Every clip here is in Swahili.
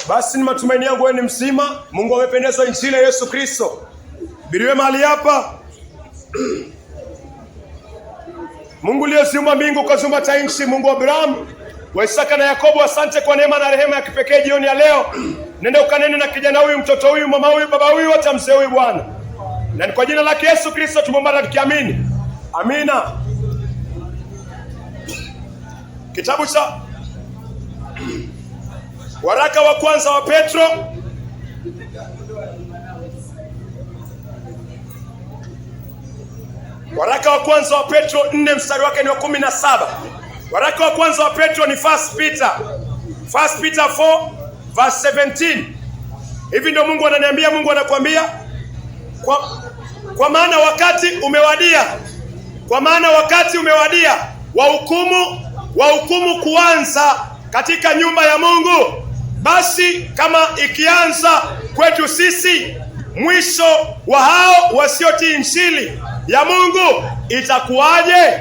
Basi ni matumaini yangu wewe ni mzima. Mungu amependezwa injili ya Yesu Kristo. Biriwe mahali hapa. Mungu aliyeziumba mbingu kaziumba hata nchi, Mungu wa Abrahamu, wa Isaka na Yakobo, asante kwa neema na rehema ya kipekee jioni ya leo. Nenda ukanene na kijana huyu, mtoto huyu, mama huyu, baba huyu, hata mzee huyu Bwana. Na ni kwa jina lake Yesu Kristo tumeomba tukiamini. Amina. Kitabu cha waraka wa kwanza wa Petro, waraka wa kwanza wa Petro 4 mstari wake ni wa 17. Waraka wa kwanza wa Petro ni 1 Peter 4 verse 17. Hivi ndio Mungu ananiambia, Mungu anakuambia kwa maana wakati umewadia. Kwa maana wakati umewadia wa hukumu kuanza katika nyumba ya Mungu. Basi kama ikianza kwetu sisi, mwisho wa hao wasiotii injili ya Mungu itakuwaje?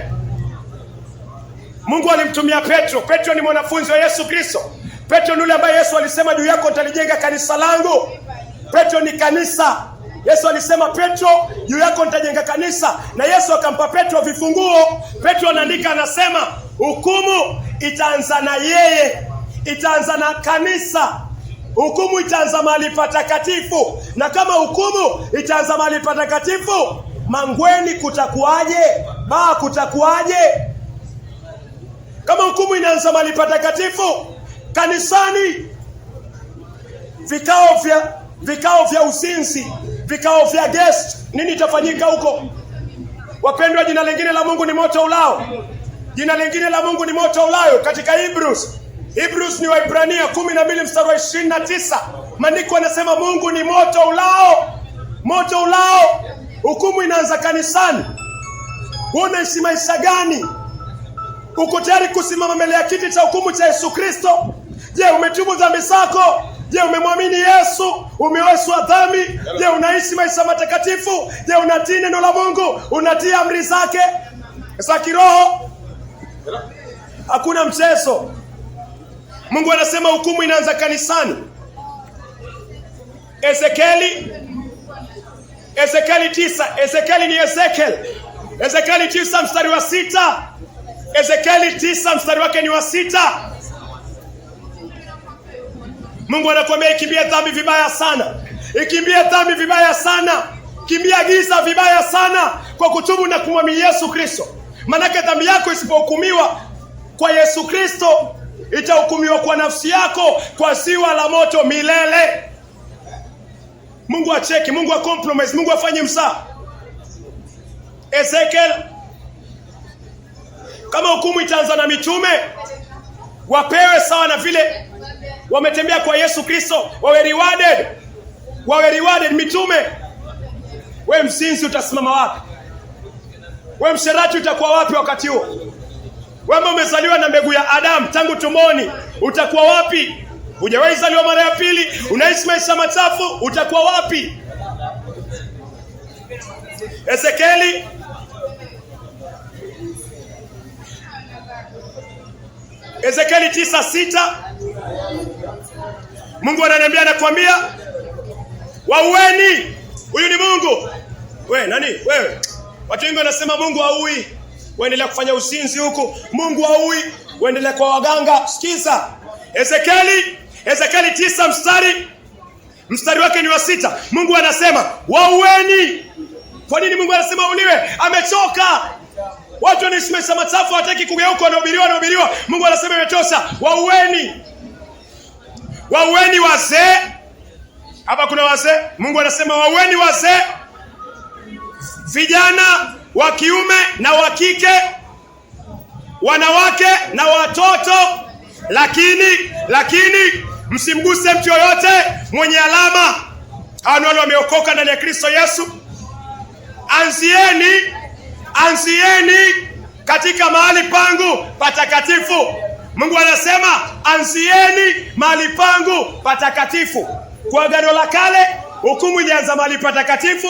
Mungu alimtumia Petro. Petro ni mwanafunzi wa Yesu Kristo. Petro ni yule ambaye Yesu alisema juu yako nitalijenga kanisa langu. Petro ni kanisa. Yesu alisema Petro, juu yako nitajenga kanisa, na Yesu akampa Petro vifunguo. Petro anaandika, anasema hukumu itaanza na yeye, itaanza na kanisa. Hukumu itaanza mahali patakatifu, na kama hukumu itaanza mahali patakatifu, mangweni kutakuaje? Kutakuaje? Kama hukumu inaanza mahali patakatifu, kanisani, vikao vya uzinzi, vikao vya guest, nini itafanyika huko? Wapendwa, jina lingine la Mungu ni moto ulao. Jina lingine la Mungu ni moto ulao. Katika Hebrews ni Waebrania 12 mstari wa 29. Maandiko yanasema Mungu ni moto ulao. Moto ulao. Hukumu inaanza kanisani. Unaishi maisha gani? Uko tayari kusimama mbele ya kiti cha hukumu cha Yesu Kristo? Je, umetubu dhambi zako? Je, umemwamini Yesu? Umeoshwa dhambi? Je, unaishi maisha matakatifu? Je, unatii neno la Mungu? Unatii amri zake za kiroho? Hakuna mchezo. Mungu anasema hukumu inaanza kanisani. Ezekieli 9. Ezekieli ni Ezekiel. Ezekieli 9 mstari wa 6. Ezekieli 9 mstari wake ni wa 6. Mungu anakuambia ikimbie dhambi vibaya sana. Ikimbie dhambi vibaya sana. Kimbia giza vibaya sana kwa kutubu na kumwamini Yesu Kristo. Manake dhambi yako isipohukumiwa kwa Yesu Kristo, itahukumiwa kwa nafsi yako kwa ziwa la moto milele. Mungu acheki, Mungu compromise, Mungu afanye msaa. Ezekiel, kama hukumu itaanza na mitume, wapewe sawa na vile wametembea kwa Yesu Kristo, wawe rewarded mitume. We msinzi utasimama wapi? We msherati utakuwa wapi wakati huo? Wewe umezaliwa na mbegu ya Adamu tangu tumboni, utakuwa wapi? Hujawahi zaliwa mara ya pili, unaishi maisha machafu, utakuwa wapi? Ezekieli Ezekieli 9:6. Mungu ananiambia, anakuambia waueni. Huyu ni Mungu. Wewe? Watu wengi wanasema Mungu haui. Waendelea kufanya usinzi huku. Mungu haui. Waendelea kwa waganga. Sikiza. Ezekieli 9 mstari wake ni wa 6. Mungu anasema waueni. Kwa nini Mungu anasema uliwe? Amechoka. Watu wanaishi machafu, hataki kugeuka, wanahubiriwa. Mungu anasema imetosha. Waueni wazee. Hapa kuna wazee. Mungu anasema waueni wazee, vijana wa kiume na wa kike, wanawake na watoto, lakini msimguse mtu yoyote mwenye alama. Hao ni wale wameokoka ndani ya Kristo Yesu. Anzieni katika mahali pangu patakatifu. Mungu anasema anzieni mahali pangu patakatifu. Kwa Agano la Kale hukumu ilianza mahali patakatifu.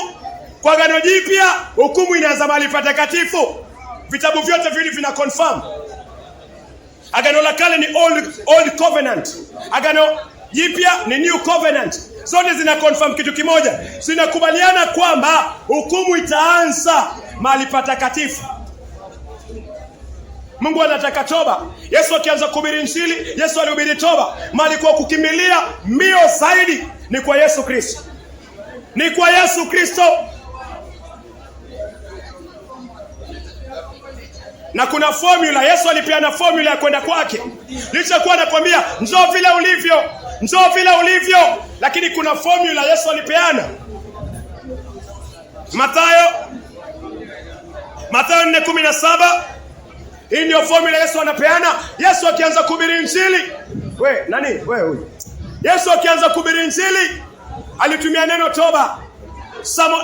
Kwa Agano Jipya hukumu inaanza mahali patakatifu. Vitabu vyote vile vina confirm. Agano la Kale ni old covenant. jipya ni new covenant. Zote zina confirm kitu kimoja, zinakubaliana kwamba hukumu itaanza mahali patakatifu. Mungu anataka toba. Yesu akianza kuhubiri Injili, Yesu alihubiri toba. Mahali kwa kukimbilia mbio zaidi ni kwa Yesu Kristo. Ni kwa Yesu Kristo. Na kuna formula, Yesu alipeana formula ya kwenda kwake. Licha kuwa anakuambia njoo vile ulivyo, njoo vile ulivyo, lakini kuna formula Yesu alipeana. Mathayo 4:17, hii ndio formula Yesu anapeana. Yesu akianza kuhubiri Injili, huyu. Yesu akianza kuhubiri Injili alitumia neno toba.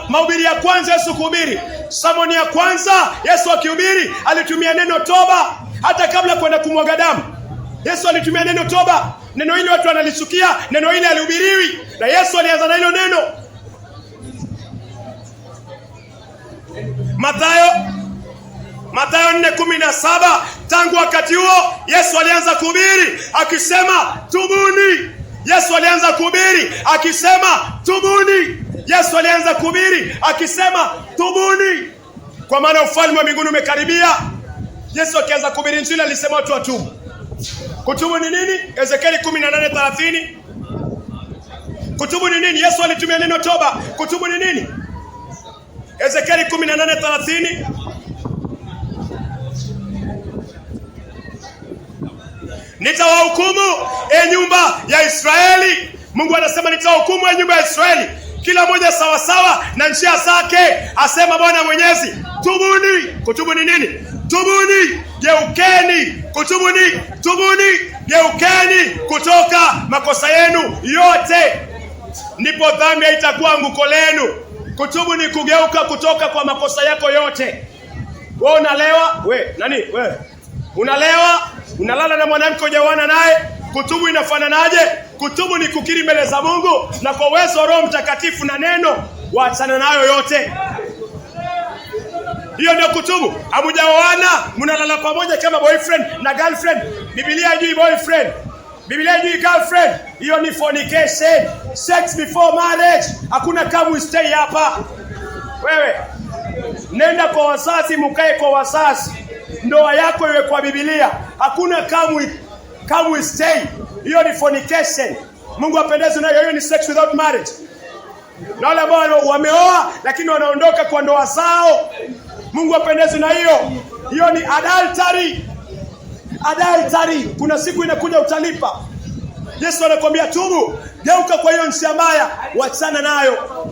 Mahubiri ya kwanza Yesu kuhubiri, sermoni ya kwanza Yesu akihubiri alitumia neno toba. Hata kabla kwenda kumwaga damu, Yesu alitumia neno toba. Neno hili watu wanalichukia, neno hili alihubiriwi, na Yesu alianza na hilo neno. Mathayo 4:17, tangu wakati huo Yesu alianza kuhubiri akisema tubuni. Yesu alianza kuhubiri akisema tubuni. Yesu alianza kuhubiri akisema tubuni, kwa maana ufalme wa mbinguni umekaribia. Yesu akianza kuhubiri Injili alisema watu watubu. Kutubu ni nini? Ezekieli 18:30. Kutubu ni nini? Yesu alitumia neno toba. Kutubu ni nini? Ezekieli 18:30. Nitawahukumu nyumba ya Israeli. Mungu anasema nitawahukumu nyumba ya Israeli, kila moja sawa sawa na njia zake, asema Bwana Mwenyezi. Tubuni. Kutubu ni nini? Tubuni, geukeni. Kutubu ni tubuni, geukeni kutoka makosa yenu yote, ndipo dhambi haitakuwa anguko lenu. Kutubu ni kugeuka kutoka kwa makosa yako yote. Wewe unalewa, unalewa, unalala na mwanamke hujaoana naye, kutubu inafananaje? Kutubu ni kukiri mbele za Mungu na kwa uwezo wa Roho Mtakatifu na neno, waachana nayo yote. Hiyo ndio kutubu. Hamujaoana, mnalala pamoja kama boyfriend na girlfriend. Biblia haijui boyfriend, Biblia haijui girlfriend. Hiyo ni fornication, sex before marriage. Hakuna come stay hapa. Wewe nenda kwa wazazi, mkae kwa wazazi, ndoa yako iwe kwa Biblia. Hakuna come stay. Hiyo ni fornication. Mungu apendezwe nayo. Hiyo ni sex without marriage. Na wale ambao wameoa lakini wanaondoka kwa ndoa zao, Mungu apendezwe na hiyo. Hiyo ni adultery. Adultery. Kuna siku inakuja utalipa. Yesu anakuambia tubu, geuka kwa hiyo njia mbaya, wachana nayo.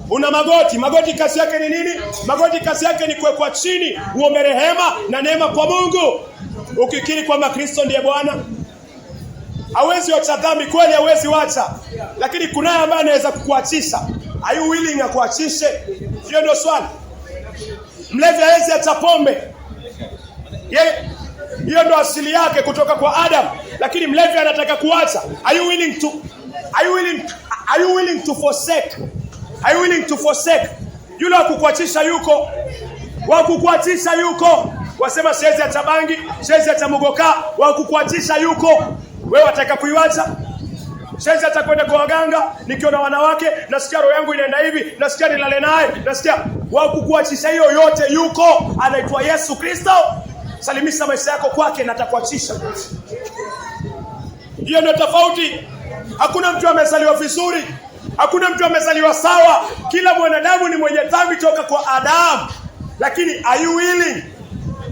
Una magoti. Magoti kazi yake ni nini? Magoti kazi yake ni kuwekwa chini, uombe rehema na neema kwa Mungu, ukikiri kwamba Kristo ndiye Bwana. Hawezi wacha dhambi kweli, hawezi wacha, lakini kunaye ambaye anaweza kukuachisha. Are you willing akuachishe? Hiyo ndio swali. Mlevi hawezi acha pombe. Hiyo ndio asili yake kutoka kwa Adam, lakini mlevi anataka kuacha. Are you willing to forsake? Are you willing to forsake? Yule wakukuachisha yuko. Wakukuachisha yuko. Wasema siwezi acha bangi, siwezi acha mugoka, wakukuachisha yuko. Wewe wataka kuiacha? Siwezi hata kwenda kwa waganga, nikiona wanawake nasikia roho yangu inaenda hivi, nasikia nilale naye, nasikia. Wakukuachisha hiyo yote yuko, anaitwa Yesu Kristo. Salimisha maisha yako kwake na atakuachisha. Hiyo ndio tofauti. Hakuna mtu amezaliwa vizuri, hakuna mtu amezaliwa sawa. Kila mwanadamu ni mwenye dhambi toka kwa Adamu. Lakini are you willing?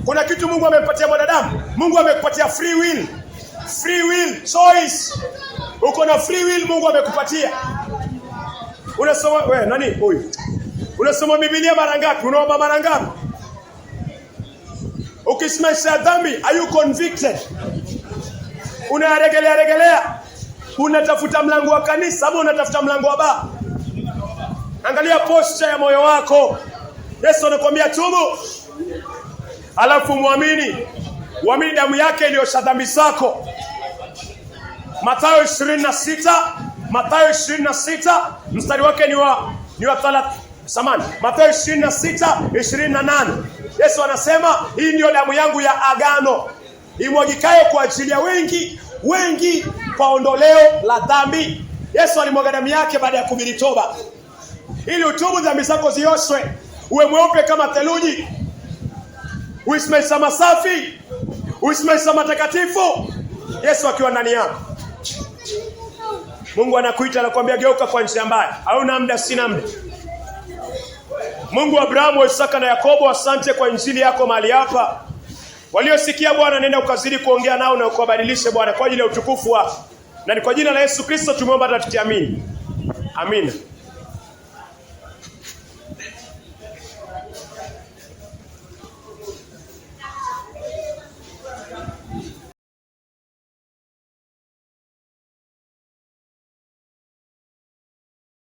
Kuna kitu Mungu amempatia mwanadamu. Mungu amekupatia free will. Free will, choice. Uko na free will, Mungu amekupatia. Unasoma huyu? Unasoma Biblia mara ngapi? Unaomba mara ngapi? Ukisimamisha dhambi, are you convicted? Unaregelea. Unatafuta mlango wa kanisa ama unatafuta mlango wa baa? Angalia posture ya moyo wako. Yesu anakuambia tubu, alafu muamini. Uamini damu yake iliyosha dhambi zako. Mathayo 26 mstari wake ni wa 30. Mathayo 26:28. Yesu anasema hii ndio damu yangu ya agano. imwagikayo kwa ajili ya wengi kwa ondoleo la dhambi. Yesu alimwaga damu yake baada ya kuhubiri toba, ili utubu dhambi zako zioshwe, uwe mweupe kama theluji, uishi maisha safi, uishi maisha matakatifu, Yesu akiwa ndani yako. Mungu anakuita, anakuambia geuka kwa njia mbaya. Hauna muda, sina muda. Mungu wa Abrahamu, Isaka na Yakobo, asante kwa injili yako mahali hapa. Waliosikia Bwana, nenda ukazidi kuongea nao na ukawabadilishe Bwana, kwa ajili ya utukufu wako. Na ni kwa jina la Yesu Kristo tumeomba na tukiamini. Amina.